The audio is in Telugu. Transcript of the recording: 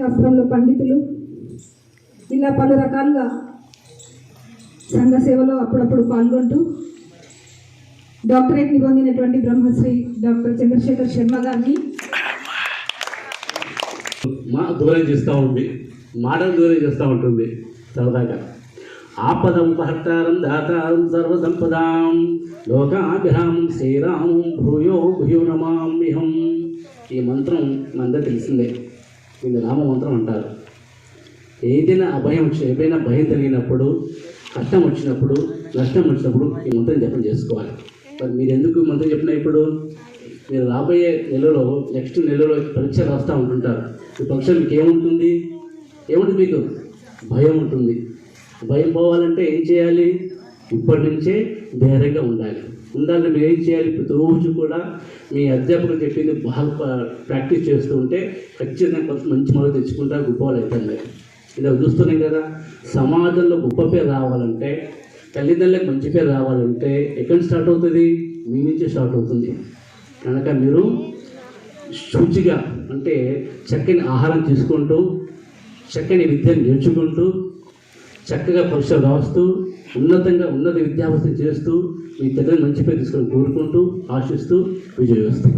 శాస్త్రంలో పండితులు, ఇలా పలు రకాలుగా సంఘ సేవలో అప్పుడప్పుడు పాల్గొంటూ డాక్టరేట్ని పొందినటువంటి బ్రహ్మశ్రీ డాక్టర్ చంద్రశేఖర్ శర్మ గారిని దూరం చేస్తూ ఉంది, మాటలు దూరం చేస్తూ ఉంటుంది. సరదాగా ఆపదం పహర్తారం దాతారం సర్వసంపదాం లోకాభిరామం శ్రీరామం భూయో భూయో నమామ్యహం. ఈ మంత్రం మనందరూ తెలిసిందే. ఇది రామ మంత్రం అంటారు. ఏదైనా అభయం ఏదైనా భయం కలిగినప్పుడు, కష్టం వచ్చినప్పుడు, నష్టం వచ్చినప్పుడు ఈ మంత్రం జపం చేసుకోవాలి. మరి మీరు ఎందుకు మంత్రం చెప్పినా ఇప్పుడు మీరు రాబోయే నెలలో నెక్స్ట్ నెలలో పరీక్ష రాస్తూ ఉంటుంటారు. ఈ పరీక్ష మీకు ఏముంటుంది? మీకు భయం ఉంటుంది. భయం పోవాలంటే ఏం చేయాలి? ఇప్పటి నుంచే ధైర్యంగా ఉండాలి. మీరు ఏం చేయాలి? ఇప్పుడు రోజు కూడా మీ అధ్యాపకులు చెప్పింది బాగా ప్రాక్టీస్ చేస్తూ ఉంటే ఖచ్చితంగా మంచి మొదలు తెచ్చుకుంటారు, గొప్ప వాళ్ళు అవుతుంది. ఇలా చూస్తున్నాం కదా, సమాజంలో గొప్ప పేరు రావాలంటే, తల్లిదండ్రులకు మంచి పేరు రావాలంటే ఎక్కడ స్టార్ట్ అవుతుంది? మీ నుంచే స్టార్ట్ అవుతుంది. కనుక మీరు శుచిగా అంటే చక్కని ఆహారం తీసుకుంటూ, చక్కని విద్యను నేర్చుకుంటూ, చక్కగా పరీక్షలు రాస్తూ, ఉన్నత విద్యాభ్యాసం చేస్తూ మీ తల్లిని మంచి పేరు తీసుకొని కోరుకుంటూ, ఆశిస్తూ విజయవస్తు.